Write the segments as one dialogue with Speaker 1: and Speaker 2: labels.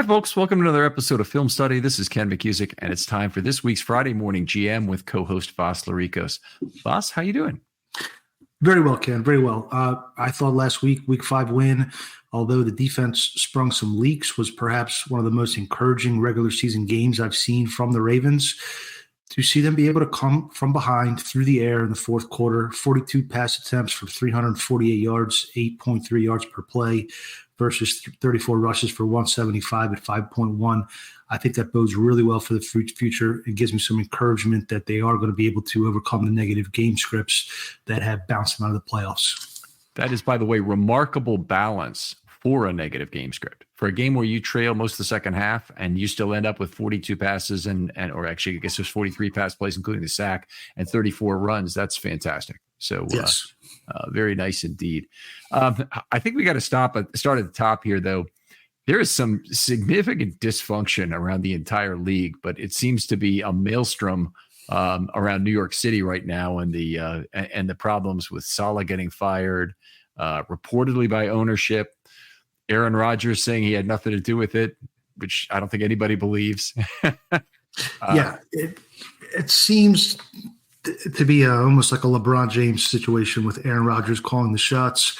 Speaker 1: Hi, folks. Welcome to another episode of Film Study. This is Ken McCusick, and it's time for this week's Friday Morning GM with co-host Voss Larikos. Voss, how you doing?
Speaker 2: Very well, Ken. Very well. I thought last week 5 win, although the defense sprung some leaks, was perhaps one of the most encouraging regular season games I've seen from the Ravens. To see them be able to come from behind through the air in the fourth quarter, 42 pass attempts for 348 yards, 8.3 yards per play versus 34 rushes for 175 at 5.1. I think that bodes really well for the future. It gives me some encouragement that they are going to be able to overcome the negative game scripts that have bounced them out of the playoffs.
Speaker 1: That is, by the way, remarkable balance for a negative game script. For a game where you trail most of the second half and you still end up with 42 passes or actually I guess there's 43 pass plays, including the sack, and 34 runs, that's fantastic. So
Speaker 2: yes.
Speaker 1: Very nice indeed. I think we got to start at the top here, though. There is some significant dysfunction around the entire league, but it seems to be a maelstrom around New York City right now, and the problems with Saleh getting fired, reportedly by ownership. Aaron Rodgers saying he had nothing to do with it, which I don't think anybody believes.
Speaker 2: Yeah, it seems to be almost like a LeBron James situation with Aaron Rodgers calling the shots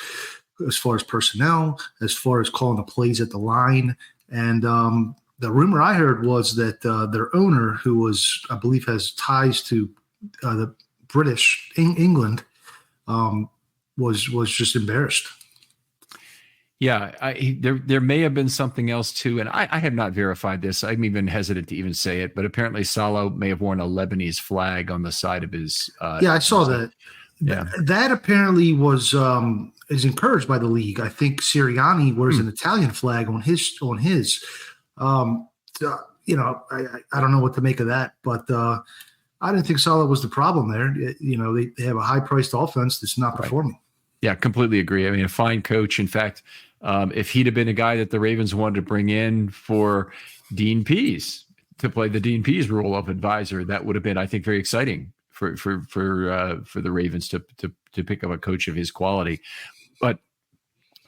Speaker 2: as far as personnel, as far as calling the plays at the line. And the rumor I heard was that their owner, who was, I believe, has ties to the British England, was just embarrassed.
Speaker 1: Yeah, there may have been something else too, and I have not verified this. I'm even hesitant to even say it, but apparently Saleh may have worn a Lebanese flag on the side of his.
Speaker 2: Yeah, I saw that. Yeah, that apparently is encouraged by the league. I think Sirianni wears an Italian flag on his. I don't know what to make of that, but I didn't think Saleh was the problem there. They have a high-priced offense that's not performing.
Speaker 1: Yeah, completely agree. I mean, a fine coach. In fact, if he'd have been a guy that the Ravens wanted to bring in for Dean Pease to play the Dean Pease role of advisor, that would have been, I think, very exciting for the Ravens to pick up a coach of his quality. But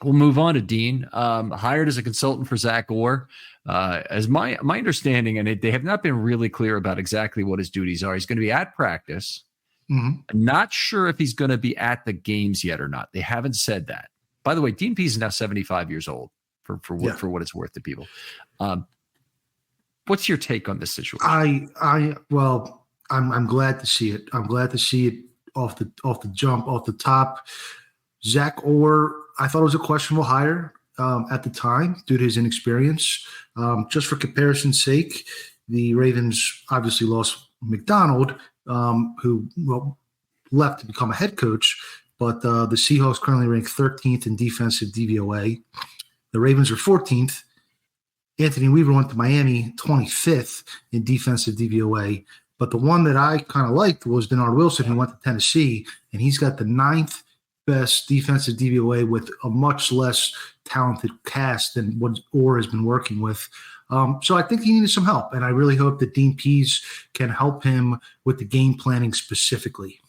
Speaker 1: we'll move on to Dean. Hired as a consultant for Zach Orr. As my understanding, and they have not been really clear about exactly what his duties are. He's going to be at practice. Mm-hmm. I'm not sure if he's going to be at the games yet or not. They haven't said that. By the way, Dean Pease is now 75 years old for what it's worth to people. What's your take on this situation?
Speaker 2: I'm glad to see it. I'm glad to see it off the jump, off the top. Zach Orr, I thought it was a questionable hire at the time due to his inexperience. Just for comparison's sake, the Ravens obviously lost McDonald, who left to become a head coach, but the Seahawks currently rank 13th in defensive DVOA. The Ravens are 14th. Anthony Weaver went to Miami, 25th in defensive DVOA. But the one that I kind of liked was Denard Wilson, who went to Tennessee, and he's got the 9th best defensive DVOA with a much less talented cast than what Orr has been working with. So I think he needed some help, and I really hope that Dean Pease can help him with the game planning specifically.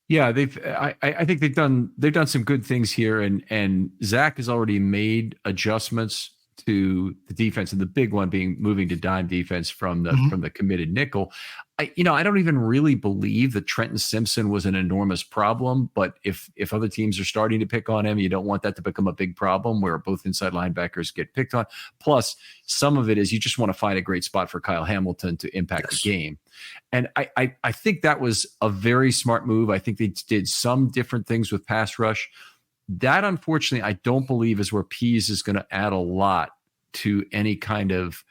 Speaker 1: Yeah, I think they've done some good things here, and Zach has already made adjustments to the defense, and the big one being moving to dime defense from the committed nickel. I don't even really believe that Trenton Simpson was an enormous problem, but if other teams are starting to pick on him, you don't want that to become a big problem where both inside linebackers get picked on. Plus, some of it is you just want to find a great spot for Kyle Hamilton to impact the game. And I think that was a very smart move. I think they did some different things with pass rush. That, unfortunately, I don't believe is where Pease is going to add a lot to any kind of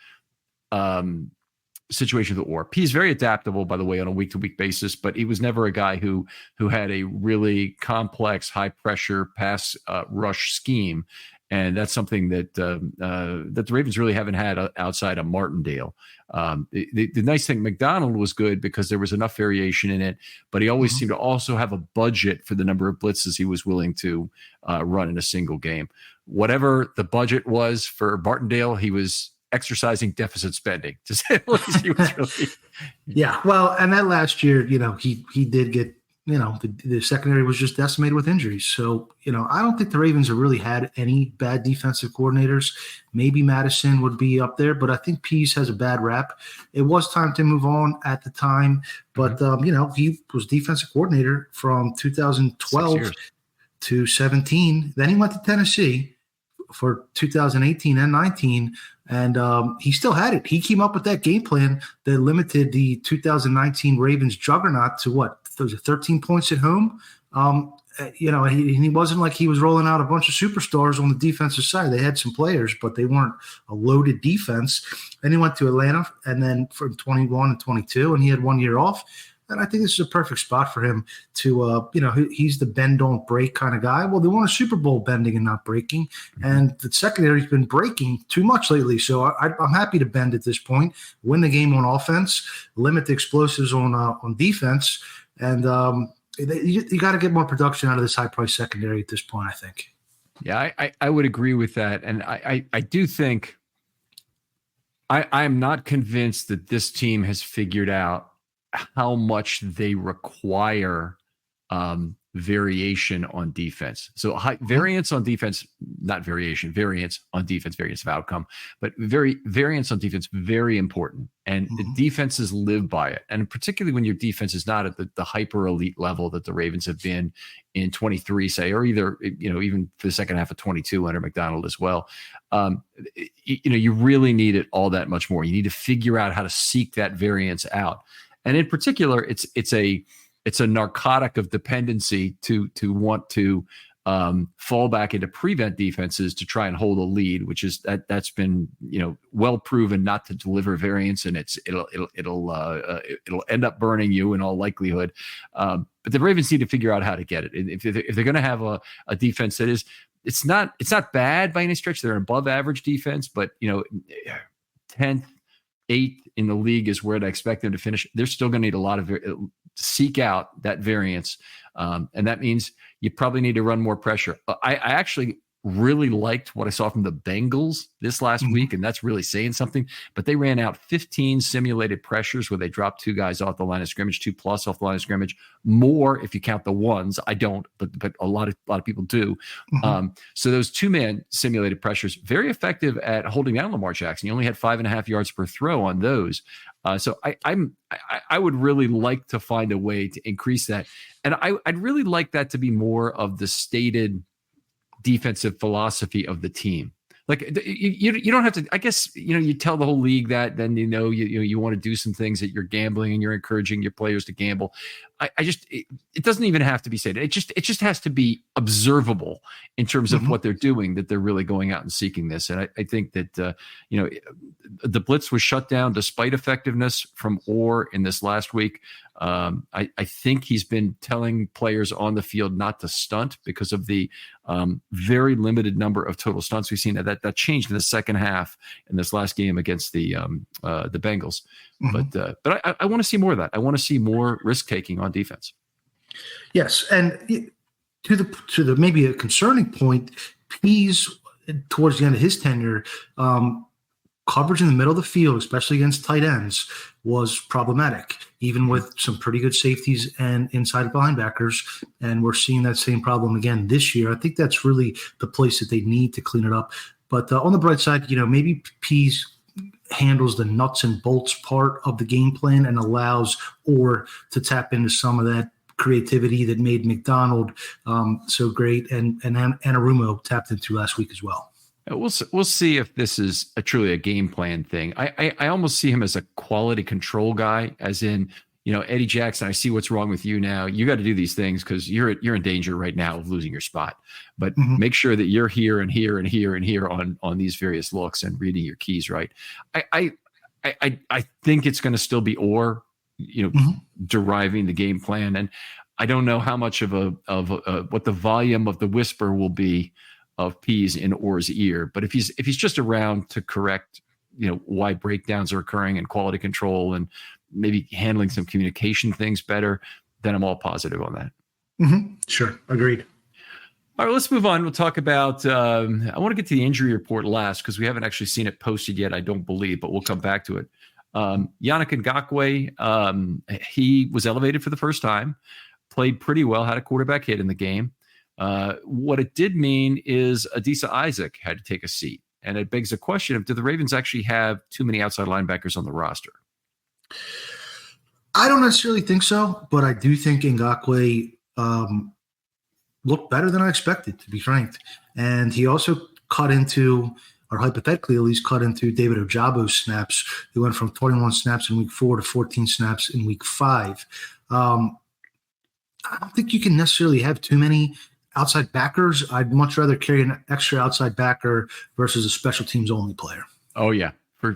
Speaker 1: situation with Orr. Pease very adaptable, by the way, on a week-to-week basis, but he was never a guy who had a really complex, high-pressure pass rush scheme. And that's something that the Ravens really haven't had outside of Martindale. The nice thing, McDonald was good because there was enough variation in it, but he always seemed to also have a budget for the number of blitzes he was willing to run in a single game. Whatever the budget was for Martindale, he was exercising deficit spending, to say the least. He was really,
Speaker 2: yeah. Well, and that last year, he did get the secondary was just decimated with injuries. So, I don't think the Ravens have really had any bad defensive coordinators. Maybe Madison would be up there, but I think Pease has a bad rap. It was time to move on at the time, but, he was defensive coordinator from 2012 to 17. Then he went to Tennessee for 2018 and 19, and he still had it. He came up with that game plan that limited the 2019 Ravens juggernaut to what? Those 13 points at home. He wasn't like he was rolling out a bunch of superstars on the defensive side. They had some players, but they weren't a loaded defense. Then he went to Atlanta, and then from 21 and 22, and he had 1 year off. And I think this is a perfect spot for him to, he's the bend, don't break kind of guy. Well, they won a Super Bowl bending and not breaking. And the secondary's been breaking too much lately. So I'm happy to bend at this point, win the game on offense, limit the explosives on defense. And you got to get more production out of this high-priced secondary at this point, I think.
Speaker 1: Yeah, I would agree with that. And I do think I am not convinced that this team has figured out how much they require variation on defense. So variance on defense, not variation, variance on defense, variance of outcome, but variance on defense, very important. And the defenses live by it. And particularly when your defense is not at the hyper elite level that the Ravens have been in 23, say, or either, even for the second half of 22 under McDonald as well. You really need it all that much more. You need to figure out how to seek that variance out. And in particular, it's a narcotic of dependency to want to fall back into prevent defenses to try and hold a lead, which is that's been well proven not to deliver variance, and it'll end up burning you in all likelihood. But the Ravens need to figure out how to get it. If they're going to have a defense that is, it's not bad by any stretch. They're an above average defense, but 10th, 8th in the league is where I expect them to finish. They're still going to need a lot of seek out that variance. And that means you probably need to run more pressure. I actually really liked what I saw from the Bengals this last week, and that's really saying something. But they ran out 15 simulated pressures where they dropped 2 guys off the line of scrimmage, 2+ off the line of scrimmage, more if you count the ones. I don't, but a lot of people do. So those 2-man simulated pressures, very effective at holding down Lamar Jackson. You only had 5.5 yards per throw on those. So I would really like to find a way to increase that, and I'd really like that to be more of the stated defensive philosophy of the team. Like you don't have to, I guess, you tell the whole league that, then, you want to do some things that you're gambling and you're encouraging your players to gamble. It doesn't even have to be said. It just has to be observable in terms of what they're doing, that they're really going out and seeking this. And I think that, the blitz was shut down despite effectiveness from Orr in this last week. I think he's been telling players on the field not to stunt because of the very limited number of total stunts we've seen. That changed in the second half in this last game against the Bengals. But I want to see more of that. I want to see more risk taking on defense.
Speaker 2: Yes, and to the maybe a concerning point, Pease towards the end of his tenure, coverage in the middle of the field, especially against tight ends, was problematic, even with some pretty good safeties and inside linebackers. And we're seeing that same problem again this year. I think that's really the place that they need to clean it up. But on the bright side, maybe Pease handles the nuts and bolts part of the game plan and allows Orr to tap into some of that creativity that made McDonald so great, and Anarumo tapped into last week as well.
Speaker 1: We'll see if this is truly a game plan thing. I almost see him as a quality control guy, as in, Eddie Jackson, I see what's wrong with you now. You got to do these things because you're in danger right now of losing your spot. But make sure that you're here and here and here and here on these various looks and reading your keys right. I think it's going to still be Orr, deriving the game plan, and I don't know how much of what the volume of the whisper will be of Pease in Orr's ear. But if he's just around to correct, why breakdowns are occurring and quality control and maybe handling some communication things better, then I'm all positive on that.
Speaker 2: Sure. Agreed.
Speaker 1: All right, let's move on. We'll talk about, I want to get to the injury report last because we haven't actually seen it posted yet, I don't believe, but we'll come back to it. Yannick Ngakoue, he was elevated for the first time, played pretty well, had a quarterback hit in the game. What it did mean is Adisa Isaac had to take a seat. And it begs the question of, do the Ravens actually have too many outside linebackers on the roster?
Speaker 2: I don't necessarily think so, but I do think Ngakoue looked better than I expected, to be frank. And he also cut into, or hypothetically at least, cut into David Ojabo's snaps. He went from 21 snaps in week 4 to 14 snaps in week 5. I don't think you can necessarily have too many outside backers. I'd much rather carry an extra outside backer versus a special teams only player.
Speaker 1: Oh, yeah.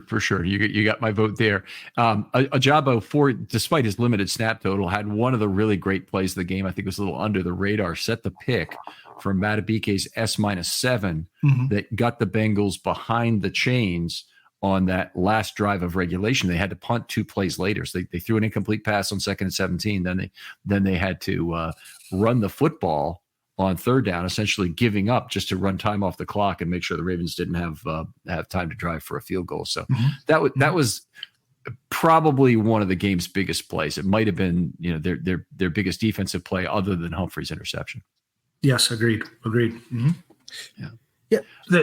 Speaker 1: For sure. You got my vote there. Ojabo, despite his limited snap total, had one of the really great plays of the game. I think it was a little under the radar, set the pick from Matabike's S-7 that got the Bengals behind the chains on that last drive of regulation. They had to punt 2 plays later. So they threw an incomplete pass on 2nd and 17. Then they had to run the football on 3rd down, essentially giving up just to run time off the clock and make sure the Ravens didn't have time to drive for a field goal. So that was probably one of the game's biggest plays. It might have been, their biggest defensive play other than Humphrey's interception.
Speaker 2: Yes, agreed. Mm-hmm. Yeah.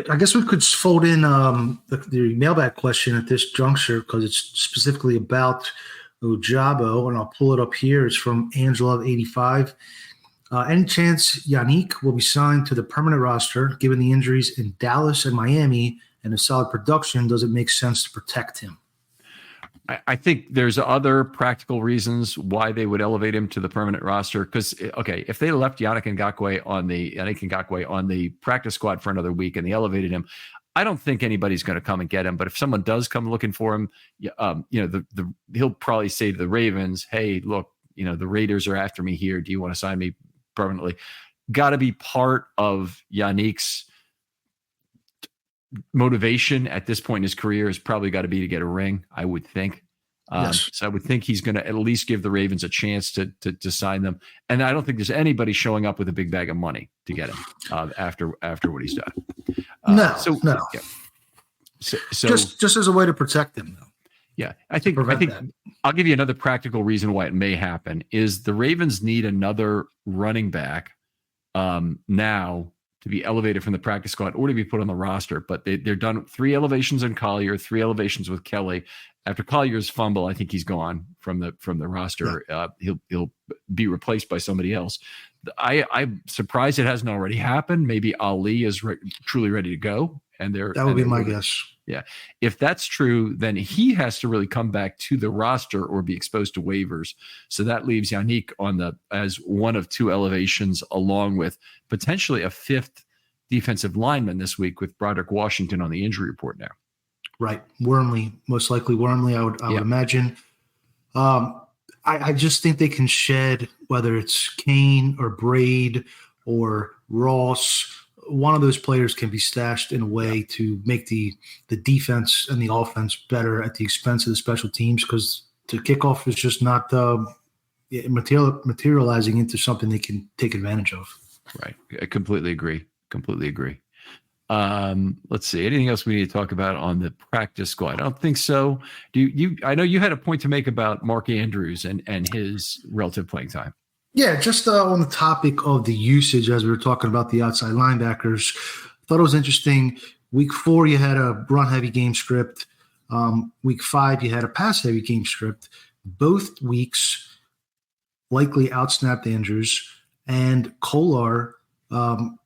Speaker 2: I guess we could fold in the mailbag question at this juncture because it's specifically about Ojabo, and I'll pull it up here. It's from Angela85. Any chance Yannick will be signed to the permanent roster given the injuries in Dallas and Miami and a solid production? Does it make sense to protect him?
Speaker 1: I think there's other practical reasons why they would elevate him to the permanent roster. Because, okay, if they left Yannick Ngakoue on the practice squad for another week and they elevated him, I don't think anybody's going to come and get him. But if someone does come looking for him, he'll probably say to the Ravens, "Hey, look, the Raiders are after me here. Do you want to sign me permanently?" Got to be part of Yannick's motivation at this point in his career has probably got to be to get a ring, I would think.
Speaker 2: Yes.
Speaker 1: So I would think he's going to at least give the Ravens a chance to sign them. And I don't think there's anybody showing up with a big bag of money to get him after what he's done.
Speaker 2: No.
Speaker 1: Yeah. So
Speaker 2: just as a way to protect him, though.
Speaker 1: Yeah, I think I'll give you another practical reason why it may happen is the Ravens need another running back now to be elevated from the practice squad or to be put on the roster. But they're done 3 elevations in Collier, 3 elevations with Kelly. After Collier's fumble, I think he's gone from the roster. Yeah. He'll be replaced by somebody else. I'm surprised it hasn't already happened. Maybe Ali is truly ready to go, and that
Speaker 2: would be my guess.
Speaker 1: Yeah. If that's true, then he has to really come back to the roster or be exposed to waivers. So that leaves Yannick as one of 2 elevations, along with potentially a 5th defensive lineman this week with Broderick Washington on the injury report now.
Speaker 2: Right. Wormley, most likely Wormley, I would imagine. I just think they can shed, whether it's Kane or Braid or Ross, one of those players can be stashed in a way to make the defense and the offense better at the expense of the special teams, because the kickoff is just not materializing into something they can take advantage of.
Speaker 1: Right. I completely agree. Let's see. Anything else we need to talk about on the practice squad? I don't think so. I know you had a point to make about Mark Andrews and his relative playing time.
Speaker 2: Yeah, just on the topic of the usage, as we were talking about the outside linebackers, I thought it was interesting. Week 4, you had a run-heavy game script. Week 5, you had a pass-heavy game script. Both weeks likely outsnapped Andrews, and Kolar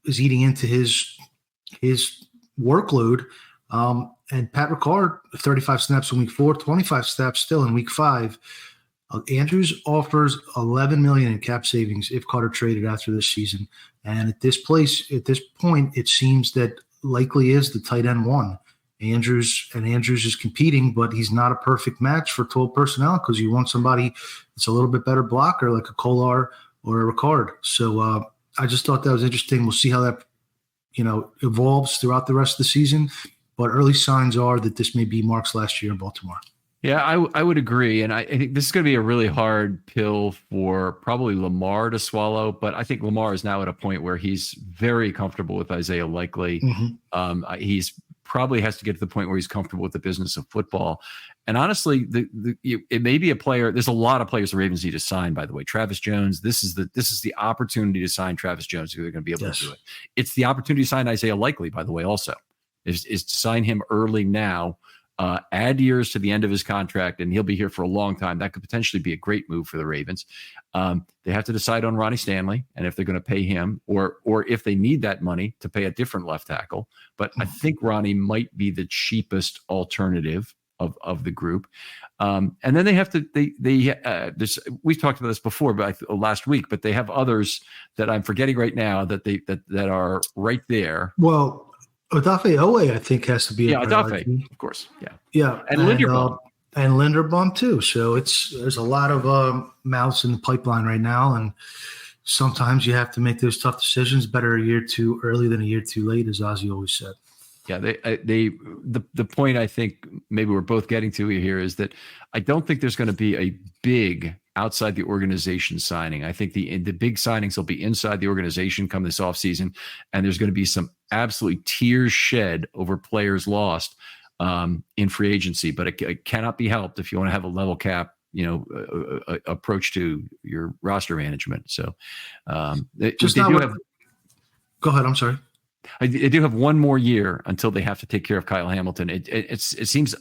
Speaker 2: is eating into his workload. And Pat Ricard, 35 snaps in week 4, 25 snaps still in week 5. Andrews offers $11 million in cap savings if Carter traded after this season. And at this point, it seems that likely is the tight end 1. Andrews is competing, but he's not a perfect match for 12 personnel because you want somebody that's a little bit better blocker like a Kolar or a Ricard. So I just thought that was interesting. We'll see how that evolves throughout the rest of the season. But early signs are that this may be Mark's last year in Baltimore.
Speaker 1: Yeah, I would agree. And I think this is going to be a really hard pill for probably Lamar to swallow. But I think Lamar is now at a point where he's very comfortable with Isaiah Likely.
Speaker 2: Mm-hmm.
Speaker 1: He's probably has to get to the point where he's comfortable with the business of football. And honestly, it may be a player. There's a lot of players the Ravens need to sign. By the way, Travis Jones. This is the opportunity to sign Travis Jones. Who they're going to be able to do it. It's the opportunity to sign Isaiah Likely. By the way, also is to sign him early now. Add years to the end of his contract, and he'll be here for a long time. That could potentially be a great move for the Ravens. They have to decide on Ronnie Stanley and if they're going to pay him, or if they need that money to pay a different left tackle. But I think Ronnie might be the cheapest alternative of the group. And then they have to we've talked about this before, but last week. But they have others that I'm forgetting right now that are right there.
Speaker 2: Well, Odafe Owe, I think, has to be
Speaker 1: Odafe, of course.
Speaker 2: Yeah,
Speaker 1: and Linderbaum.
Speaker 2: And Linderbaum too. So there's a lot of mouths in the pipeline right now, and sometimes you have to make those tough decisions. Better a year too early than a year too late, as Ozzie always said.
Speaker 1: Yeah, the point I think maybe we're both getting to here is that I don't think there's going to be a big outside the organization signing. I think the big signings will be inside the organization come this offseason, and there's going to be some absolutely tears shed over players lost in free agency. But it cannot be helped if you want to have a level cap, approach to your roster management. So
Speaker 2: Go ahead. I'm sorry.
Speaker 1: I do have one more year until they have to take care of Kyle Hamilton. It seems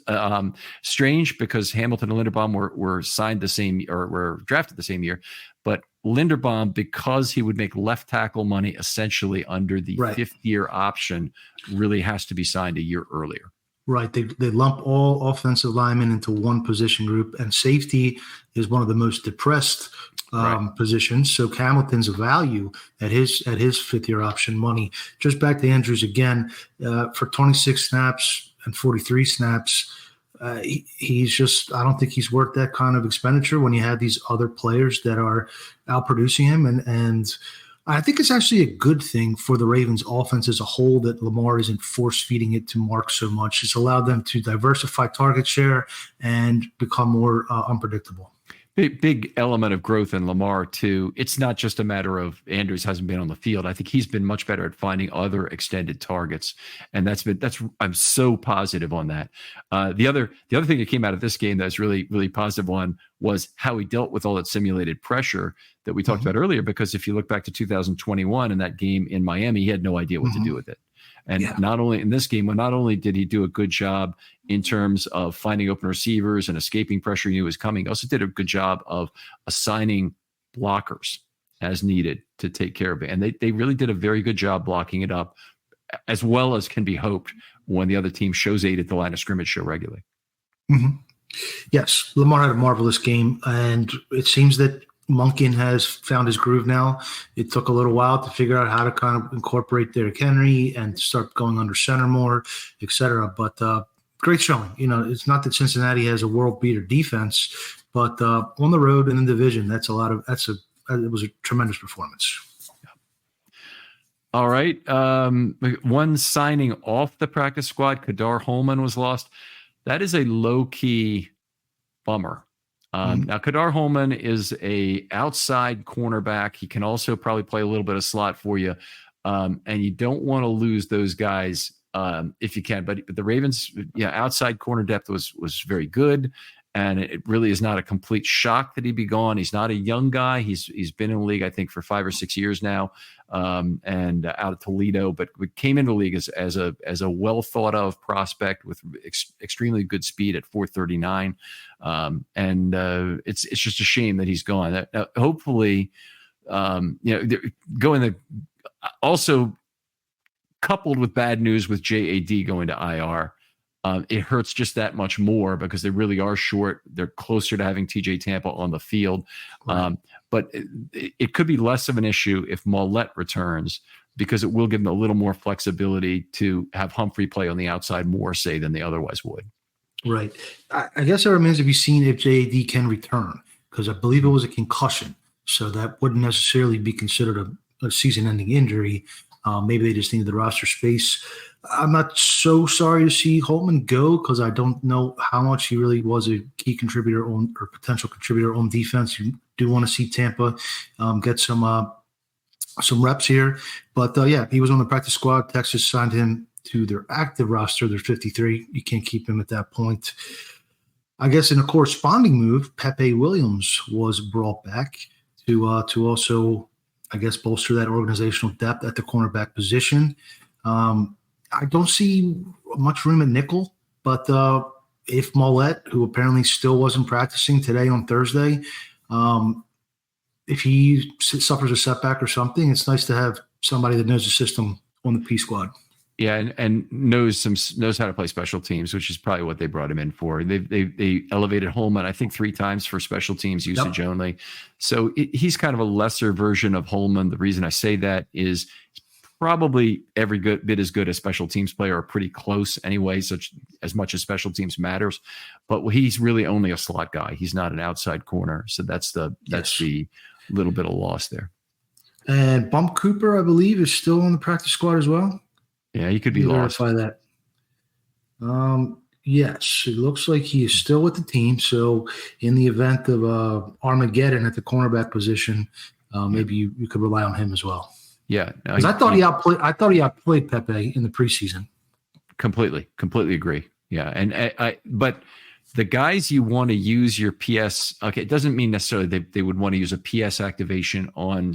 Speaker 1: strange because Hamilton and Linderbaum were signed the same or were drafted the same year, but Linderbaum, because he would make left tackle money essentially under the fifth year option, really has to be signed a year earlier.
Speaker 2: Right. They lump all offensive linemen into one position group, and safety is one of the most depressed positions. So Hamilton's a value at his fifth year option money. Just back to Andrews again, for 26 snaps and 43 snaps. He's just, I don't think he's worth that kind of expenditure when you have these other players that are outproducing him. And I think it's actually a good thing for the Ravens offense as a whole that Lamar isn't force feeding it to Mark so much. It's allowed them to diversify target share and become more unpredictable.
Speaker 1: Big element of growth in Lamar too. It's not just a matter of Andrews hasn't been on the field. I think he's been much better at finding other extended targets, and I'm so positive on that. The other thing that came out of this game that's really, really positive one was how he dealt with all that simulated pressure that we talked about earlier. Because if you look back to 2021 in that game in Miami, he had no idea what to do with it. And not only in this game, not only did he do a good job in terms of finding open receivers and escaping pressure he knew was coming, he also did a good job of assigning blockers as needed to take care of it. And they really did a very good job blocking it up, as well as can be hoped when the other team shows aid at the line of scrimmage so regularly.
Speaker 2: Mm-hmm. Yes, Lamar had a marvelous game, and it seems that Monken has found his groove now. It took a little while to figure out how to kind of incorporate Derrick Henry and start going under center more, et cetera. But great showing. It's not that Cincinnati has a world beater defense, but on the road and in the division, it was a tremendous performance.
Speaker 1: All right. One signing off the practice squad, Kadar Holman was lost. That is a low-key bummer. Now, Kadar Holman is a outside cornerback. He can also probably play a little bit of slot for you. And you don't want to lose those guys if you can. But the Ravens, outside corner depth was very good. And it really is not a complete shock that he'd be gone. He's not a young guy. He's been in the league, I think, for 5 or 6 years now, and out of Toledo. But we came into the league as a well thought of prospect with extremely good speed at 4.39, and it's just a shame that he's gone. Now, hopefully, also coupled with bad news with JAD going to IR. It hurts just that much more because they really are short. They're closer to having TJ Tampa on the field. But it could be less of an issue if Mollett returns, because it will give them a little more flexibility to have Humphrey play on the outside more, say, than they otherwise would.
Speaker 2: Right. I guess it remains to be seen if JAD can return, because I believe it was a concussion. So that wouldn't necessarily be considered a season-ending injury. Maybe they just needed the roster space. I'm not so sorry to see Holman go, because I don't know how much he really was a key contributor or potential contributor on defense. You do want to see Tampa get some reps here. But, he was on the practice squad. Texas signed him to their active roster. They're 53. You can't keep him at that point. I guess in a corresponding move, Pepe Williams was brought back to also, I guess, bolster that organizational depth at the cornerback position. I don't see much room at nickel, but if Mollett, who apparently still wasn't practicing today on Thursday, if he suffers a setback or something, it's nice to have somebody that knows the system on the P squad.
Speaker 1: Yeah, and knows how to play special teams, which is probably what they brought him in for. They elevated Holman, I think, 3 times for special teams usage only. So he's kind of a lesser version of Holman. The reason I say that is probably every bit as good as special teams player, or pretty close anyway, such as much as special teams matters. But he's really only a slot guy. He's not an outside corner. So that's the little bit of loss there. And
Speaker 2: Bump Cooper, I believe, is still on the practice squad as well.
Speaker 1: Yeah, he could be lost.
Speaker 2: Verify that. Yes, it looks like he is still with the team. So in the event of Armageddon at the cornerback position, maybe you could rely on him as well.
Speaker 1: Yeah,
Speaker 2: because I thought he outplayed Pepe in the preseason.
Speaker 1: Completely agree. Yeah, but the guys you want to use your PS. Okay, it doesn't mean necessarily they would want to use a PS activation on.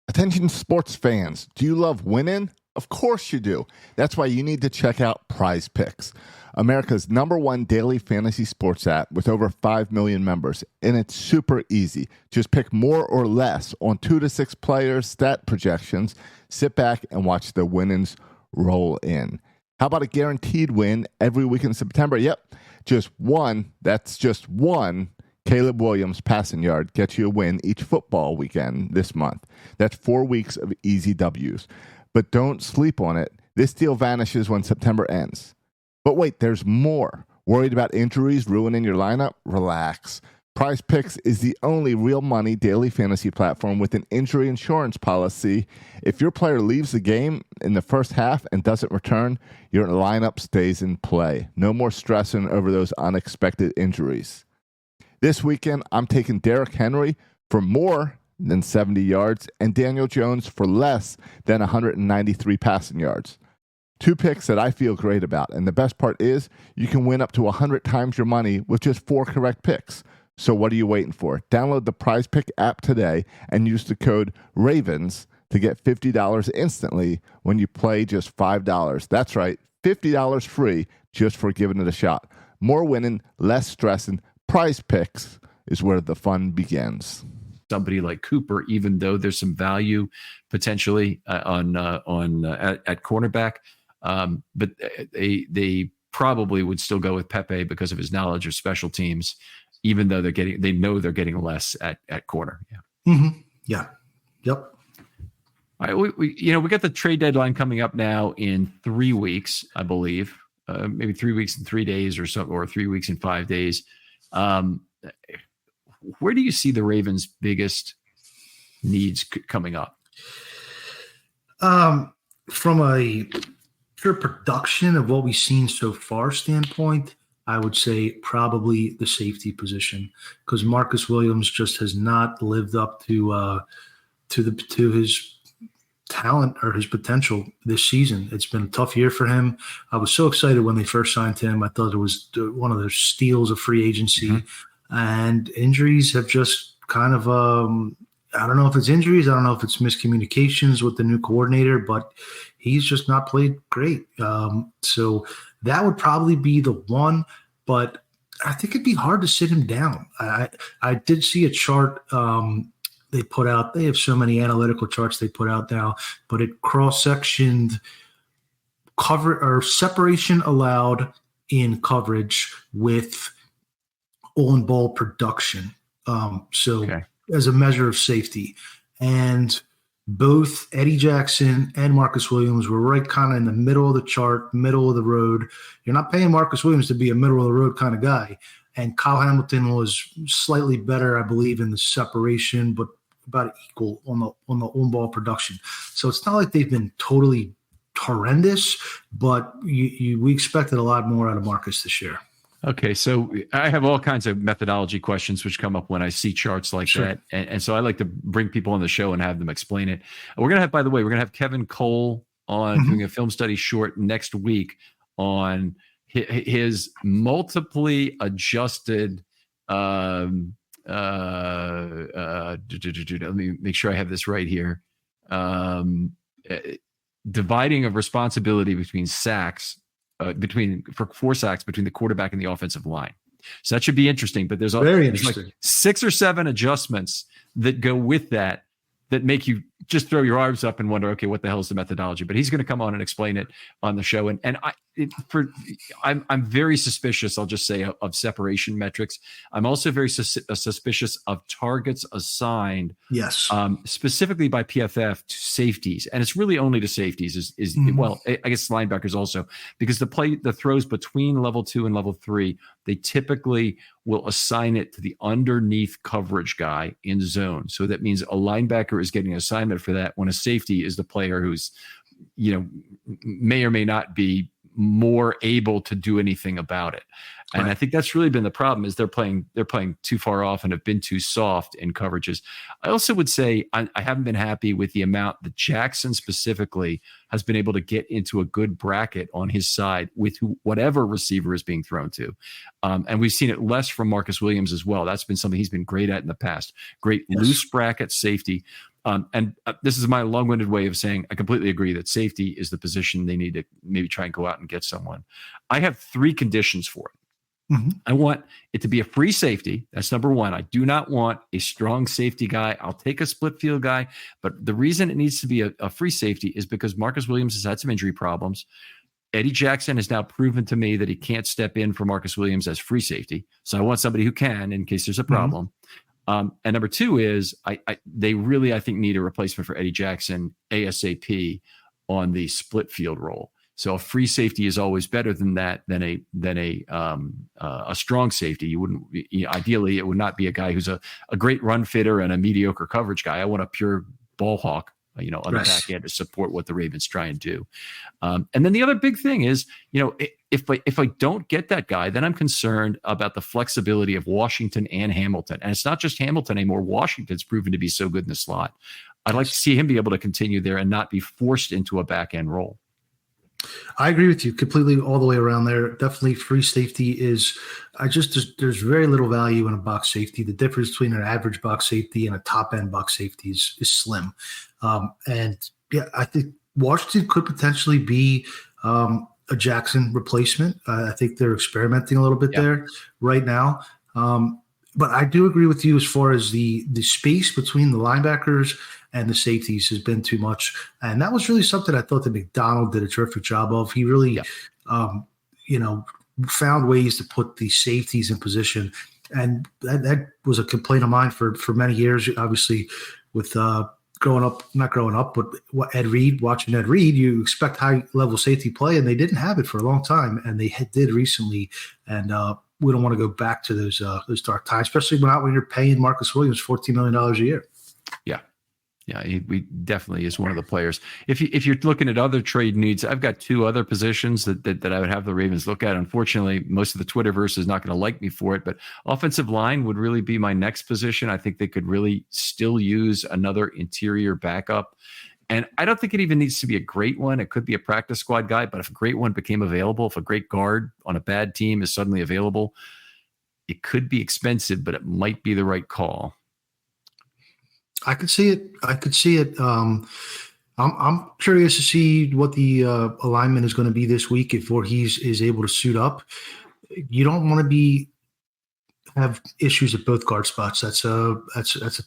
Speaker 3: Attention sports fans, do you love winning? Of course you do. That's why you need to check out Prize Picks, America's #1 daily fantasy sports app with over 5 million members. And it's super easy. Just pick more or less on 2 to 6 players, stat projections, sit back and watch the winnings roll in. How about a guaranteed win every week in September? Yep, just one Caleb Williams passing yard gets you a win each football weekend this month. That's 4 weeks of easy W's. But don't sleep on it. This deal vanishes when September ends. But wait, there's more. Worried about injuries ruining your lineup? Relax. Prize Picks is the only real money daily fantasy platform with an injury insurance policy. If your player leaves the game in the first half and doesn't return, your lineup stays in play. No more stressing over those unexpected injuries. This weekend, I'm taking Derrick Henry for more than 70 yards and Daniel Jones for less than 193 passing yards. 2 picks that I feel great about. And the best part is you can win up to 100 times your money with just 4 correct picks. So what are you waiting for? Download the Prize Pick app today and use the code RAVENS to get $50 instantly when you play just $5. That's right, $50 free just for giving it a shot. More winning, less stressing. Prize Picks is where the fun begins.
Speaker 1: Somebody like Cooper, even though there's some value potentially at cornerback, but they probably would still go with Pepe because of his knowledge of special teams, even though they know they're getting less at corner.
Speaker 2: Yeah. Mm-hmm. Yeah. Yep.
Speaker 1: All right, we got the trade deadline coming up now in 3 weeks, I believe, maybe 3 weeks and 3 days or so, or 3 weeks and 5 days. Where do you see the Ravens' biggest needs coming up?
Speaker 2: From a pure production of what we've seen so far standpoint, I would say probably the safety position, because Marcus Williams just has not lived up to his talent or his potential this season. It's been a tough year for him. I was so excited when they first signed him. I thought it was one of the steals of free agency. Mm-hmm. And injuries have just kind of, I don't know if it's injuries. I don't know if it's miscommunications with the new coordinator, but he's just not played great. So that would probably be the one, but I think it'd be hard to sit him down. I did see a chart they put out. They have so many analytical charts they put out now, but it cross-sectioned cover or separation allowed in coverage with on-ball production. As a measure of safety. And both Eddie Jackson and Marcus Williams were right kind of in the middle of the chart, middle of the road. You're not paying Marcus Williams to be a middle of the road kind of guy. And Kyle Hamilton was slightly better, I believe, in the separation, but about equal on the on-ball production. So it's not like they've been totally horrendous, but we expected a lot more out of Marcus this year.
Speaker 1: Okay, so I have all kinds of methodology questions which come up when I see charts like that. And so I like to bring people on the show and have them explain it. We're going to have Kevin Cole on doing a film study short next week on his multiply adjusted. Let me make sure I have this right here. Dividing of responsibility between sacks, for 4 sacks between the quarterback and the offensive line. So that should be interesting. But there's
Speaker 2: interesting.
Speaker 1: Like 6 or 7 adjustments that go with that make you just throw your arms up and wonder, okay, what the hell is the methodology? But he's going to come on and explain it on the show. And I'm very suspicious, I'll just say, of separation metrics. I'm also very suspicious of targets assigned,
Speaker 2: yes,
Speaker 1: specifically by PFF to safeties, and it's really only to safeties. Well, I guess linebackers also, because the throws between level 2 and level 3, they typically will assign it to the underneath coverage guy in zone. So that means a linebacker is getting an assignment for that, when a safety is the player who's, may or may not be more able to do anything about it. And right. I think that's really been the problem, is they're playing too far off and have been too soft in coverages. I also would say I haven't been happy with the amount that Jackson specifically has been able to get into a good bracket on his side with whatever receiver is being thrown to. And we've seen it less from Marcus Williams as well. That's been something he's been great at in the past. Great loose bracket safety. And this is my long-winded way of saying I completely agree that safety is the position they need to maybe try and go out and get someone. I have 3 conditions for it. Mm-hmm. I want it to be a free safety. That's number 1. I do not want a strong safety guy. I'll take a split field guy. But the reason it needs to be a free safety is because Marcus Williams has had some injury problems. Eddie Jackson has now proven to me that he can't step in for Marcus Williams as free safety. So I want somebody who can in case there's a problem. Mm-hmm. And number 2 is they really, I think, need a replacement for Eddie Jackson ASAP on the split field role. So a free safety is always better than a strong safety. You wouldn't, ideally, it would not be a guy who's a great run fitter and a mediocre coverage guy. I want a pure ball hawk, on the back end to support what the Ravens try and do. And then the other big thing is, if I don't get that guy, then I'm concerned about the flexibility of Washington and Hamilton. And it's not just Hamilton anymore. Washington's proven to be so good in the slot. I'd like to see him be able to continue there and not be forced into a back end role.
Speaker 2: I agree with you completely all the way around there. Definitely free safety is there's very little value in a box safety. The difference between an average box safety and a top end box safety is slim. And yeah, I think Washington could potentially be a Jackson replacement. I think they're experimenting a little bit there right now. But I do agree with you as far as the space between the linebackers and the safeties has been too much. And that was really something I thought that McDonald did a terrific job of. He really, found ways to put the safeties in position. And that was a complaint of mine for many years, obviously, with not growing up, but watching Ed Reed, you expect high-level safety play, and they didn't have it for a long time, and they did recently. And we don't want to go back to those dark times, especially when you're paying Marcus Williams $14 million a year.
Speaker 1: Yeah, he definitely is one of the players. If you're looking at other trade needs, I've got 2 other positions that I would have the Ravens look at. Unfortunately, most of the Twitterverse is not going to like me for it, but offensive line would really be my next position. I think they could really still use another interior backup. And I don't think it even needs to be a great one. It could be a practice squad guy, but if a great one became available, if a great guard on a bad team is suddenly available, it could be expensive, but it might be the right call.
Speaker 2: I could see it. I'm curious to see what the alignment is going to be this week if Voorhees is able to suit up. You don't want to have issues at both guard spots. That's a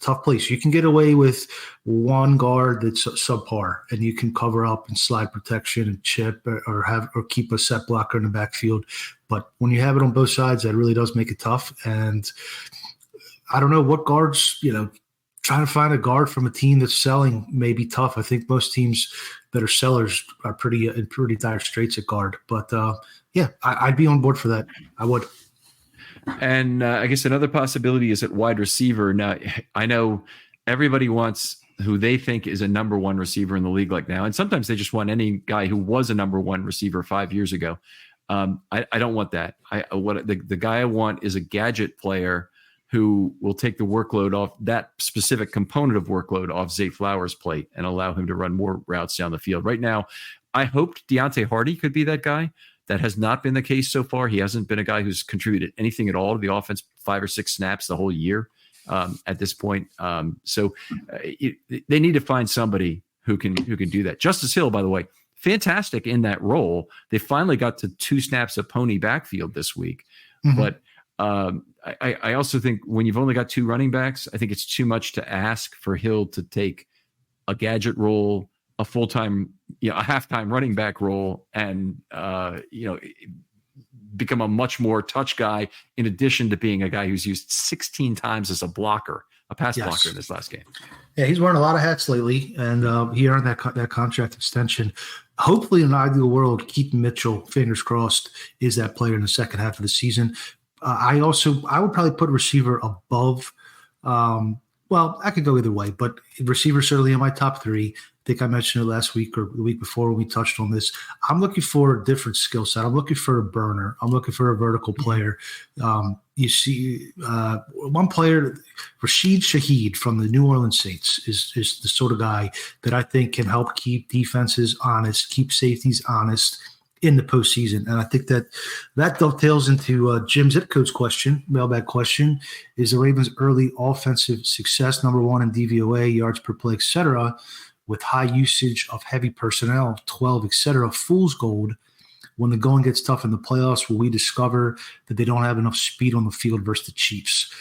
Speaker 2: tough place. You can get away with one guard that's subpar, and you can cover up and slide protection and chip or keep a set blocker in the backfield. But when you have it on both sides, that really does make it tough. And I don't know what guards, trying to find a guard from a team that's selling may be tough. I think most teams that are sellers are in pretty dire straits at guard. But I'd be on board for that. I would.
Speaker 1: And I guess another possibility is at wide receiver. Now, I know everybody wants who they think is a number 1 receiver in the league like now. And sometimes they just want any guy who was a number 1 receiver 5 years ago. I don't want that. The guy I want is a gadget player who will take the workload off that specific component of workload off Zay Flowers' plate and allow him to run more routes down the field. Right now, I hoped Deontay Hardy could be that guy. That has not been the case so far. He hasn't been a guy who's contributed anything at all to the offense, 5 or 6 snaps the whole year at this point. So they need to find somebody who can do that. Justice Hill, by the way, fantastic in that role. They finally got to 2 snaps of pony backfield this week. Mm-hmm. But I also think when you've only got 2 running backs, I think it's too much to ask for Hill to take a gadget role, a full-time, a halftime running back role, and become a much more touch guy, in addition to being a guy who's used 16 times as a pass blocker in this last game.
Speaker 2: Yeah, he's wearing a lot of hats lately, and he earned that contract extension. Hopefully, in an ideal world, Keaton Mitchell, fingers crossed, is that player in the second half of the season. I would probably put receiver above. Well, I could go either way, but receiver certainly in my top 3. I think I mentioned it last week or the week before when we touched on this. I'm looking for a different skill set. I'm looking for a burner. I'm looking for a vertical player. You see one player, Rashid Shaheed from the New Orleans Saints, is the sort of guy that I think can help keep defenses honest, keep safeties honest in the postseason. And I think that dovetails into Jim Zitko's mailbag question. Is the Ravens' early offensive success number 1 in DVOA, yards per play, et cetera, with high usage of heavy personnel, 12, et cetera, fool's gold? When the going gets tough in the playoffs, will we discover that they don't have enough speed on the field versus the Chiefs?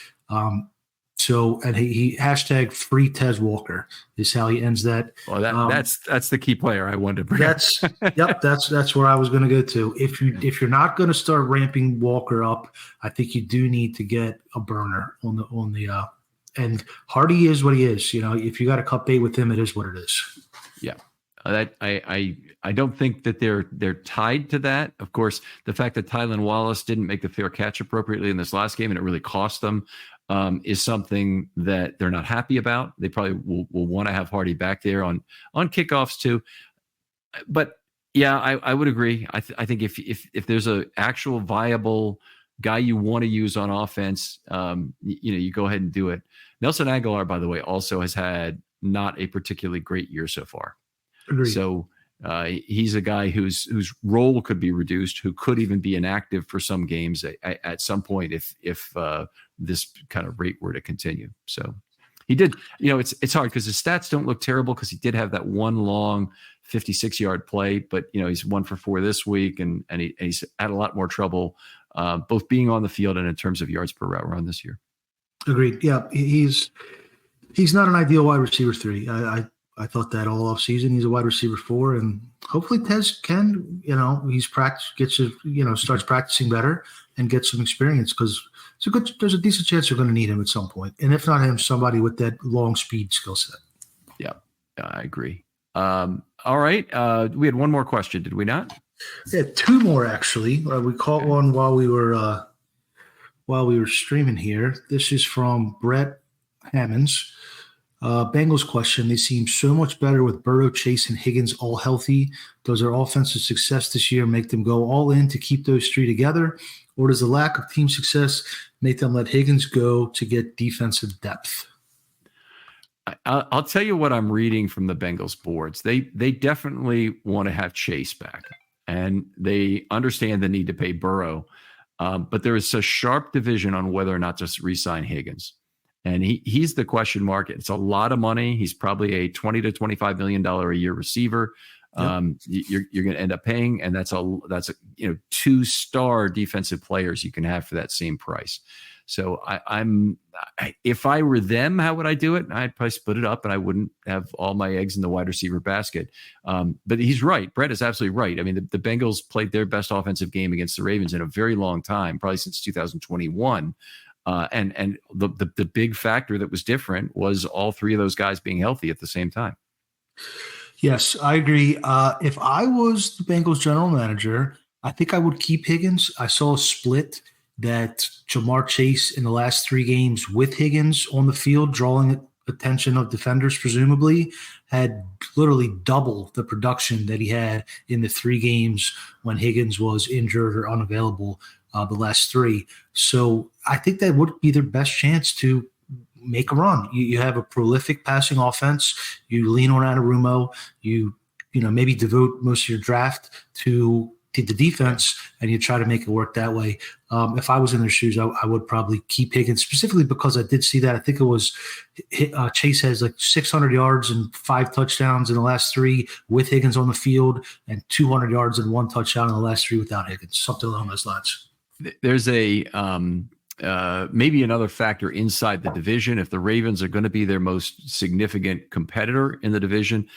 Speaker 2: And he hashtag free Tez Walker is how he ends that.
Speaker 1: Well, that's the key player I wanted to bring.
Speaker 2: That's where I was going to go to. If you're not going to start ramping Walker up, I think you do need to get a burner on the and Hardy is what he is. If you got a cut bait with him, it is what it is.
Speaker 1: Yeah. I don't think that they're tied to that. Of course, the fact that Tylan Wallace didn't make the fair catch appropriately in this last game, and it really cost them, is something that they're not happy about. They probably will want to have Hardy back there on kickoffs too. But yeah, I would agree. I think if there's a actual viable guy you want to use on offense, you go ahead and do it. Nelson Aguilar, by the way, also has had not a particularly great year so far.
Speaker 2: Agreed.
Speaker 1: So he's a guy whose role could be reduced, who could even be inactive for some games at some point if this kind of rate were to continue. So he did. It's hard because his stats don't look terrible because he did have that one long 56-yard play, but he's 1 for 4 this week, and he's had a lot more trouble both being on the field and in terms of yards per route run this year. Agreed.
Speaker 2: Yeah, he's not an ideal wide receiver 3. I thought that all off season. He's a wide receiver 4, and hopefully Tez can, starts practicing better and get some experience, because there's a decent chance you're going to need him at some point. And if not him, somebody with that long speed skill set.
Speaker 1: Yeah, I agree. All right. We had one more question, did we not?
Speaker 2: Yeah, 2 more actually. We caught one while we were streaming here. This is from Brett Hammonds. Bengals question: they seem so much better with Burrow, Chase, and Higgins all healthy. Does their offensive success this year make them go all in to keep those 3 together? Or does the lack of team success make them let Higgins go to get defensive depth?
Speaker 1: I'll tell you what I'm reading from the Bengals boards. They definitely want to have Chase back, and they understand the need to pay Burrow. But there is a sharp division on whether or not to re-sign Higgins. And he's the question mark. It's a lot of money. He's probably a $20 to $25 million a year receiver. Yep. You're going to end up paying, and that's a 2-star defensive players you can have for that same price. So if I were them, how would I do it? I'd probably split it up, and I wouldn't have all my eggs in the wide receiver basket. But he's right. Brett is absolutely right. I mean, the Bengals played their best offensive game against the Ravens in a very long time, probably since 2021. And the big factor that was different was all 3 of those guys being healthy at the same time.
Speaker 2: Yes, I agree. If I was the Bengals general manager, I think I would keep Higgins. I saw a split that Jamar Chase in the last 3 games with Higgins on the field, drawing attention of defenders, presumably, had literally double the production that he had in the 3 games when Higgins was injured or unavailable the last 3. So I think that would be their best chance to make a run. You have a prolific passing offense. You lean on Anarumo. You maybe devote most of your draft to the defense, and you try to make it work that way. If I was in their shoes, I would probably keep Higgins, specifically because I did see that. I think it was Chase has like 600 yards and 5 touchdowns in the last 3 with Higgins on the field, and 200 yards and 1 touchdown in the last 3 without Higgins, something along those lines.
Speaker 1: There's a maybe another factor inside the division. If the Ravens are going to be their most significant competitor in the division,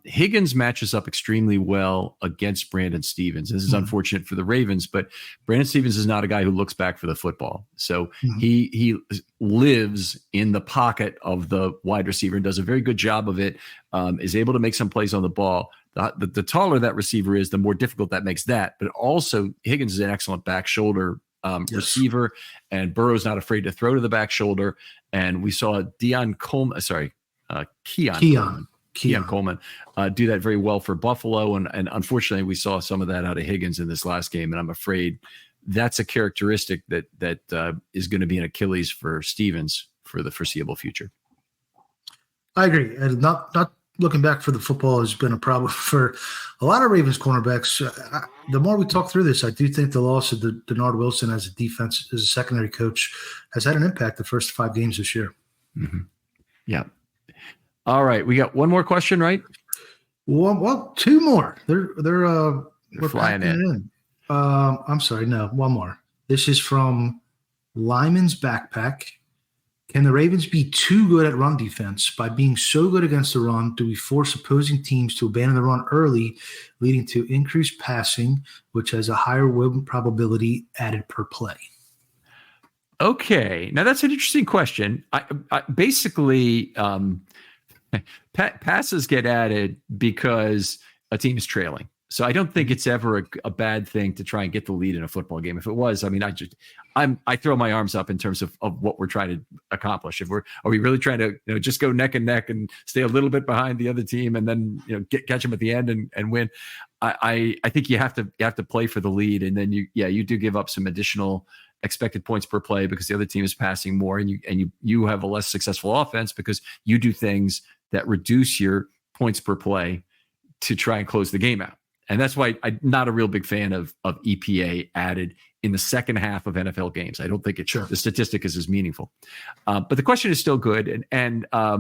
Speaker 1: Higgins matches up extremely well against Brandon Stephens. This is unfortunate for the Ravens, but Brandon Stephens is not a guy who looks back for the football. So he lives in the pocket of the wide receiver and does a very good job of it, is able to make some plays on the ball. The taller that receiver is, the more difficult that makes that. But also Higgins is an excellent back shoulder receiver, and Burrow's not afraid to throw to the back shoulder. And we saw Keon Coleman do that very well for Buffalo. And unfortunately, we saw some of that out of Higgins in this last game. And I'm afraid that's a characteristic that is going to be an Achilles for Stephens for the foreseeable future.
Speaker 2: I agree. And not looking back for the football has been a problem for a lot of Ravens cornerbacks. The more we talk through this, I do think the loss of Denard Wilson as a secondary coach has had an impact the first 5 games this year.
Speaker 1: Mm-hmm. Yeah. All right. We got one more question, right?
Speaker 2: Well, 2 more. We're
Speaker 1: flying in.
Speaker 2: I'm sorry. No, 1 more. This is from Lyman's Backpack. Can the Ravens be too good at run defense? By being so good against the run, do we force opposing teams to abandon the run early, leading to increased passing, which has a higher win probability added per play?
Speaker 1: Okay. Now, that's an interesting question. I basically, passes get added because a team is trailing. So I don't think it's ever a bad thing to try and get the lead in a football game. If it was, I mean, I throw my arms up in terms of what we're trying to accomplish. Are we really trying to just go neck and neck and stay a little bit behind the other team and then catch them at the end and win? I think you have to play for the lead, and then you do give up some additional expected points per play because the other team is passing more, and you have a less successful offense because you do things that reduce your points per play to try and close the game out. And that's why I'm not a real big fan of EPA added in the second half of NFL games. I don't think the statistic is as meaningful. But the question is still good. And I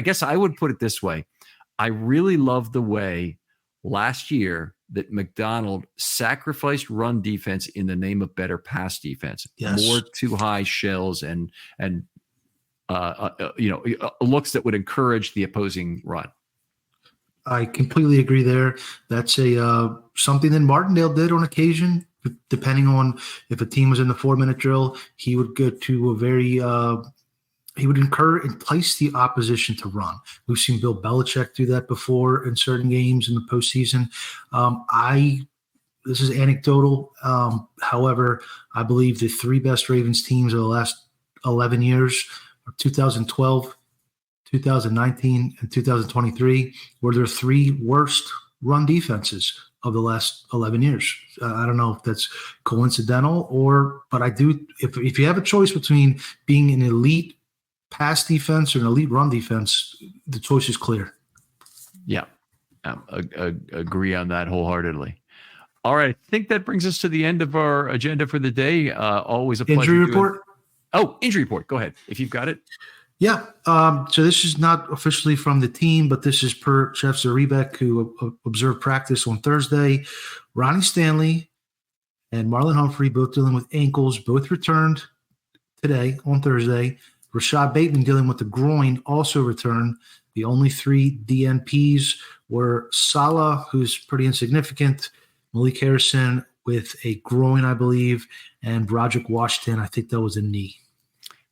Speaker 1: guess I would put it this way. I really love the way last year that McDonald sacrificed run defense in the name of better pass defense. Yes. More too high shells and looks that would encourage the opposing run.
Speaker 2: I completely agree there. That's something that Martindale did on occasion, depending on if a team was in the 4-minute drill. He would go to he would entice the opposition to run. We've seen Bill Belichick do that before in certain games in the postseason. This is anecdotal. However, I believe the 3 best Ravens teams of the last 11 years are 2012, 2019, and 2023 were their 3 worst run defenses of the last 11 years. I don't know if that's coincidental but I do. If you have a choice between being an elite pass defense or an elite run defense, the choice is clear.
Speaker 1: Yeah, agree on that wholeheartedly. All right, I think that brings us to the end of our agenda for the day. Always a pleasure.
Speaker 2: Injury report.
Speaker 1: Injury report. Go ahead if you've got it.
Speaker 2: Yeah. So this is not officially from the team, but this is per Jeff Zaribek, who observed practice on Thursday. Ronnie Stanley and Marlon Humphrey, both dealing with ankles, both returned today on Thursday. Rashad Bateman, dealing with the groin, also returned. The only 3 DNPs were Salah, who's pretty insignificant, Malik Harrison with a groin, I believe, and Broderick Washington, I think that was a knee.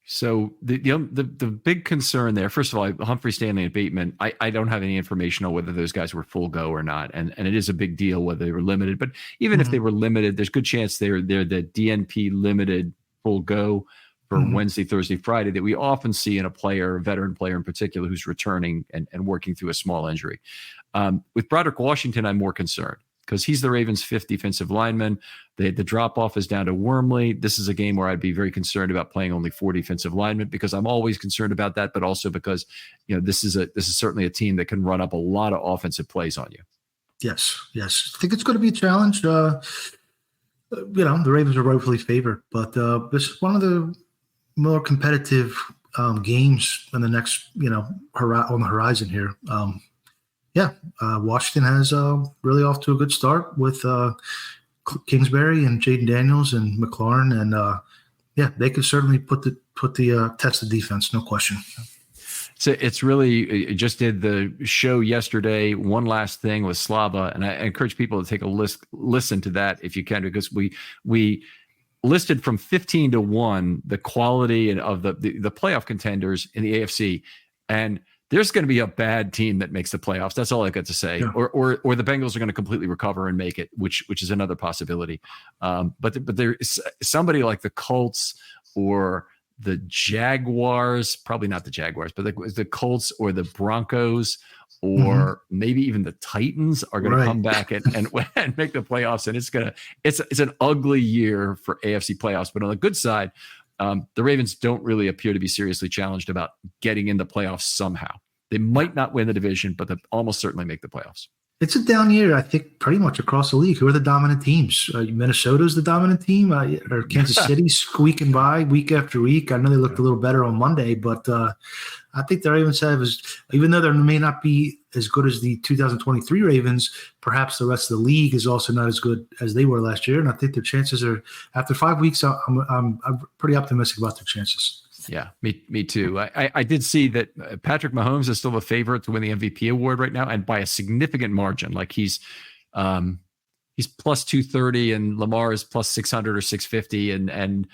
Speaker 1: So the big concern there, first of all, Humphrey, Stanley, and Bateman, I don't have any information on whether those guys were full go or not. And it is a big deal whether they were limited. But even if they were limited, there's a good chance they're the DNP limited full go for Wednesday, Thursday, Friday that we often see in a veteran player in particular, who's returning and working through a small injury. With Broderick Washington, I'm more concerned because he's the Ravens' 5th defensive lineman. The drop-off is down to Wormley. This is a game where I'd be very concerned about playing only 4 defensive linemen because I'm always concerned about that, but also because this is certainly a team that can run up a lot of offensive plays on you.
Speaker 2: Yes. I think it's going to be a challenge. The Ravens are rightfully favored, but this is one of the more competitive games in the next, on the horizon here. Washington has really off to a good start with Kingsbury and Jaden Daniels and McLaurin, and they can certainly put the test of defense, no question.
Speaker 1: So it's really, just did the show yesterday. One last thing with Slava, and I encourage people to take a listen to that if you can, because we listed from 15 to 1 the quality of the playoff contenders in the AFC, and there's going to be a bad team that makes the playoffs. That's all I got to say. Yeah. Or the Bengals are going to completely recover and make it, which is another possibility. But there is somebody like the Colts or the Jaguars, probably not the Jaguars, but the Colts or the Broncos or maybe even the Titans are going to come back and make the playoffs. And it's an ugly year for AFC playoffs. But on the good side, the Ravens don't really appear to be seriously challenged about getting in the playoffs somehow. They might not win the division, but they'll almost certainly make the playoffs.
Speaker 2: It's a down year, I think, pretty much across the league. Who are the dominant teams? Minnesota's the dominant team, or Kansas City squeaking by week after week. I know they looked a little better on Monday, but I think the Ravens even though they may not be as good as the 2023 Ravens, perhaps the rest of the league is also not as good as they were last year. And I think their chances are, after 5 weeks, I'm pretty optimistic about their chances.
Speaker 1: Yeah, me too. I did see that Patrick Mahomes is still a favorite to win the MVP award right now, and by a significant margin. Like he's plus 230, and Lamar is plus 600 or 650, and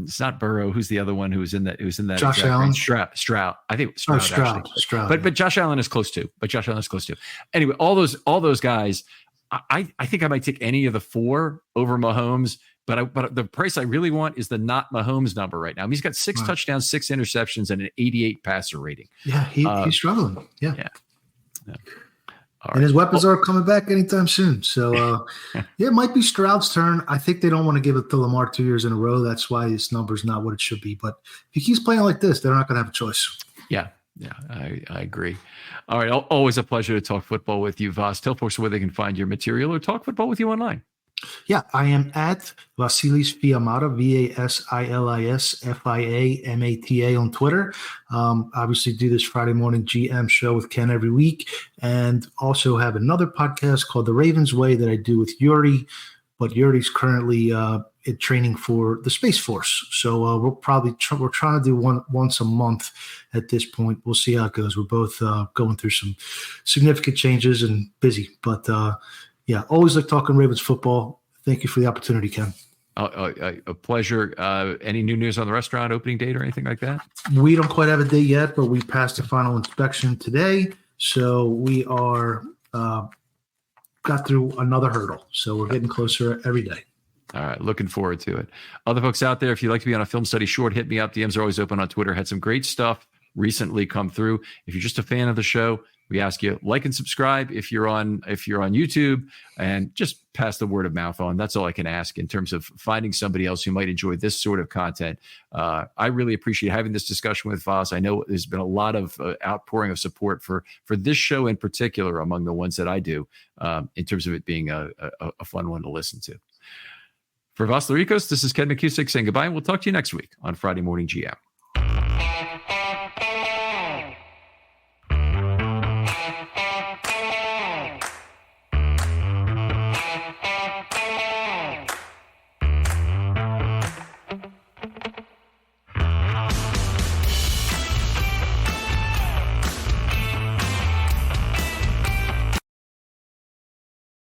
Speaker 1: it's not Burrow. Who's the other one who's in that?
Speaker 2: Josh Allen.
Speaker 1: Stroud. I think Stroud.
Speaker 2: Stroud.
Speaker 1: But Josh Allen is close too. Anyway, all those guys. I think I might take any of the 4 over Mahomes. But the price I really want is the not Mahomes number right now. I mean, he's got 6 touchdowns, 6 interceptions, and an 88 passer rating.
Speaker 2: Yeah, he's struggling. Yeah. And his weapons are coming back anytime soon. So, it might be Stroud's turn. I think they don't want to give it to Lamar 2 years in a row. That's why this number is not what it should be. But if he keeps playing like this, they're not going to have a choice.
Speaker 1: Yeah, I agree. All right, always a pleasure to talk football with you, Vas. Tell folks where they can find your material or talk football with you online.
Speaker 2: Yeah, I am at Vasilis Fiamata, Vasilis Fiamata on Twitter. Obviously do this Friday morning GM show with Ken every week, and also have another podcast called The Ravens Way that I do with Yuri, but Yuri's currently in training for the Space Force. So we're trying to do once a month at this point. We'll see how it goes. We're both going through some significant changes and busy, but always like talking Ravens football. Thank you for the opportunity, Ken.
Speaker 1: A pleasure. Any new news on the restaurant opening date or anything like that?
Speaker 2: We don't quite have a date yet, but we passed the final inspection today. So we are got through another hurdle. So we're getting closer every day.
Speaker 1: All right. Looking forward to it. Other folks out there, if you'd like to be on a Film Study Short, hit me up. DMs are always open on Twitter. Had some great stuff recently come through. If you're just a fan of the show, we ask you like and subscribe if you're on YouTube, and just pass the word of mouth on. That's all I can ask in terms of finding somebody else who might enjoy this sort of content. I really appreciate having this discussion with Vas. I know there's been a lot of outpouring of support for this show in particular among the ones that I do, in terms of it being a fun one to listen to. For Vas Lorikos, this is Ken McKusick saying goodbye, and we'll talk to you next week on Friday Morning GM.